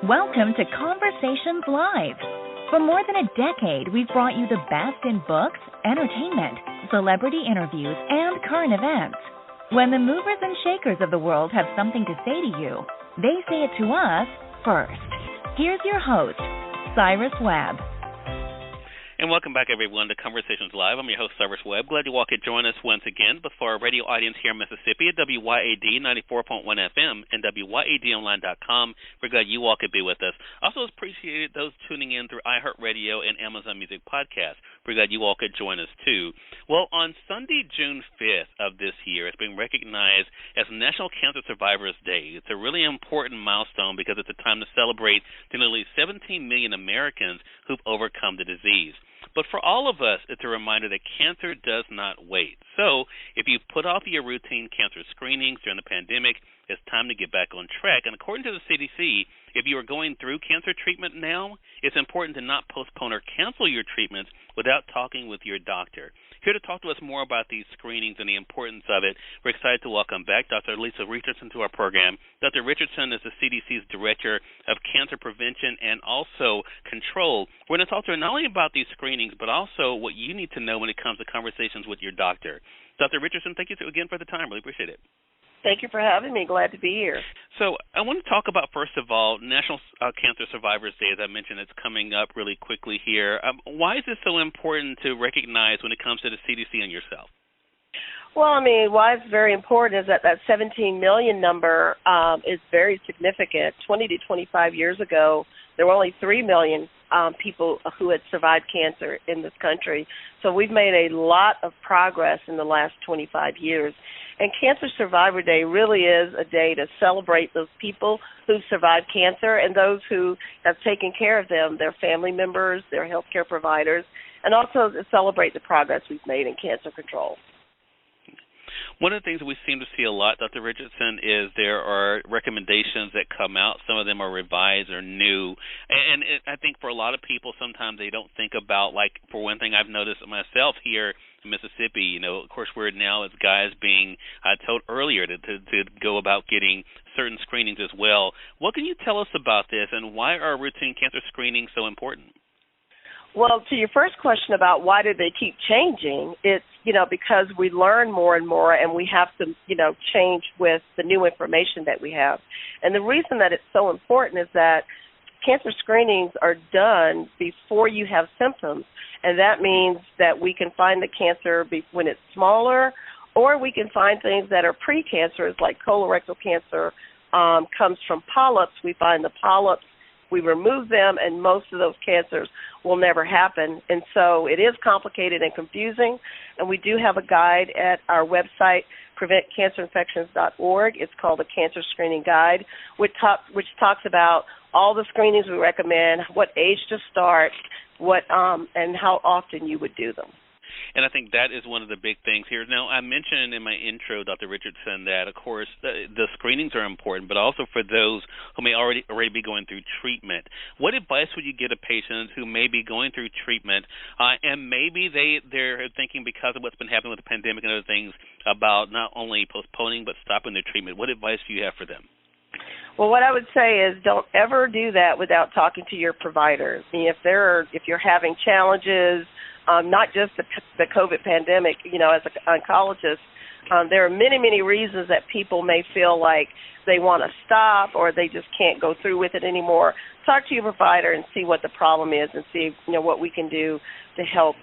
Welcome to Conversations Live. For more than a decade, we've brought you the best in books, entertainment, celebrity interviews, and current events. When the movers and shakers of the world have something to say to you, they say it to us first. Here's your host, Cyrus Webb. And welcome back, everyone, to Conversations Live. I'm your host, Cyrus Webb. Glad you all could join us once again. But for our radio audience here in Mississippi at WYAD 94.1 FM and WYADonline.com, we're glad you all could be with us. Also appreciate those tuning in through iHeartRadio and Amazon Music Podcast. We're glad you all could join us, too. Well, on Sunday, June 5th of this year, it's been recognized as National Cancer Survivors Day. It's a really important milestone because it's a time to celebrate the nearly 17 million Americans who've overcome the disease. But for all of us, it's a reminder that cancer does not wait. So if you put off your routine cancer screenings during the pandemic, it's time to get back on track. And according to the CDC, if you are going through cancer treatment now, it's important to not postpone or cancel your treatments without talking with your doctor. Here to talk to us more about these screenings and the importance of it, we're excited to welcome back Dr. Lisa Richardson to our program. Dr. Richardson is the CDC's Director of Cancer Prevention and also Control. We're going to talk to her not only about these screenings, but also what you need to know when it comes to conversations with your doctor. Dr. Richardson, thank you again for the time. Really appreciate it. Thank you for having me. Glad to be here. So I want to talk about, first of all, National Cancer Survivors Day. As I mentioned, it's coming up really quickly here. Why is it so important to recognize when it comes to the CDC and yourself? Well, why it's very important is that 17 million number is very significant. 20 to 25 years ago, there were only 3 million people who had survived cancer in this country. So we've made a lot of progress in the last 25 years. And Cancer Survivor Day really is a day to celebrate those people who've survived cancer and those who have taken care of them, their family members, their healthcare providers, and also to celebrate the progress we've made in cancer control. One of the things that we seem to see a lot, Dr. Richardson, is there are recommendations that come out. Some of them are revised or new. And I think for a lot of people, sometimes they don't think about, like, for one thing I've noticed myself here in Mississippi, of course, we're now as guys being told earlier to go about getting certain screenings as well. What can you tell us about this, and why are routine cancer screenings so important? Well, to your first question about why do they keep changing, it's, because we learn more and more and we have to, change with the new information that we have. And the reason that it's so important is that cancer screenings are done before you have symptoms, and that means that we can find the cancer when it's smaller, or we can find things that are precancerous, like colorectal cancer comes from polyps. We find the polyps, we remove them, and most of those cancers will never happen. And so it is complicated and confusing, and we do have a guide at our website, preventcancerinfections.org. It's called the Cancer Screening Guide, which talks about all the screenings we recommend, what age to start, and how often you would do them. And I think that is one of the big things here. Now, I mentioned in my intro, Dr. Richardson, that, of course, the screenings are important, but also for those who may already be going through treatment. What advice would you give to patients who may be going through treatment and maybe they're thinking, because of what's been happening with the pandemic and other things, about not only postponing but stopping their treatment? What advice do you have for them? Well, what I would say is don't ever do that without talking to your providers. If you're having challenges, not just the COVID pandemic, as an oncologist, there are many, many reasons that people may feel like they want to stop or they just can't go through with it anymore. Talk to your provider and see what the problem is and see, what we can do to help,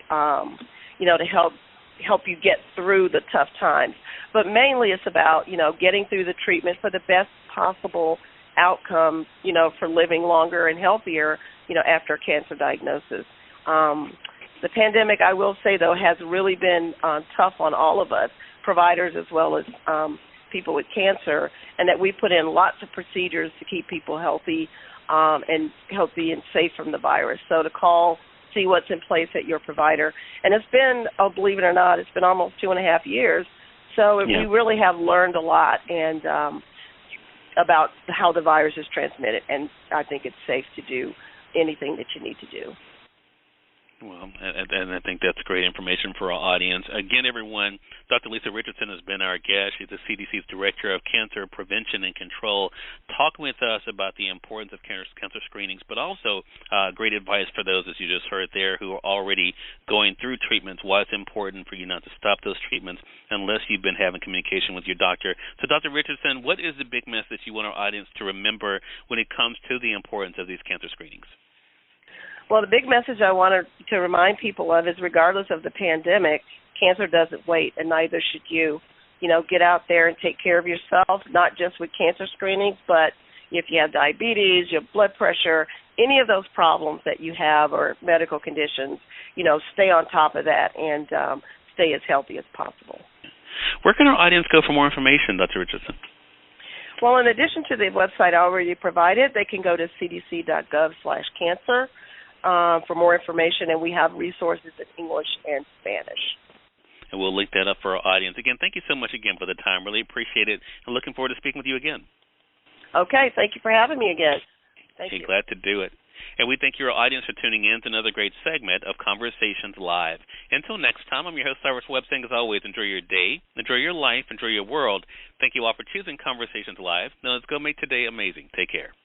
help you get through the tough times. But mainly it's about, getting through the treatment for the best possible outcome, for living longer and healthier, after a cancer diagnosis. The pandemic, I will say, though, has really been tough on all of us, providers as well as people with cancer, and that we put in lots of procedures to keep people healthy and safe from the virus. So to call, see what's in place at your provider. And it's been, believe it or not, it's been almost 2.5 years. So we really have learned a lot and about how the virus is transmitted, and I think it's safe to do anything that you need to do. Well, and I think that's great information for our audience. Again, everyone, Dr. Lisa Richardson has been our guest. She's the CDC's Director of Cancer Prevention and Control, talking with us about the importance of cancer screenings, but also great advice for those, as you just heard there, who are already going through treatments, why it's important for you not to stop those treatments unless you've been having communication with your doctor. So, Dr. Richardson, what is the big message you want our audience to remember when it comes to the importance of these cancer screenings? Well, the big message I wanted to remind people of is regardless of the pandemic, cancer doesn't wait, and neither should you. You know, get out there and take care of yourself, not just with cancer screenings, but if you have diabetes, you have blood pressure, any of those problems that you have or medical conditions, you know, stay on top of that and stay as healthy as possible. Where can our audience go for more information, Dr. Richardson? Well, in addition to the website I already provided, they can go to cdc.gov/cancer. For more information, and we have resources in English and Spanish. And we'll link that up for our audience. Again, thank you so much again for the time. Really appreciate it, and looking forward to speaking with you again. Okay, thank you for having me again. Thank you. Glad to do it. And we thank your audience for tuning in to another great segment of Conversations Live. Until next time, I'm your host, Cyrus Webb, saying as always, enjoy your day, enjoy your life, enjoy your world. Thank you all for choosing Conversations Live. Now let's go make today amazing. Take care.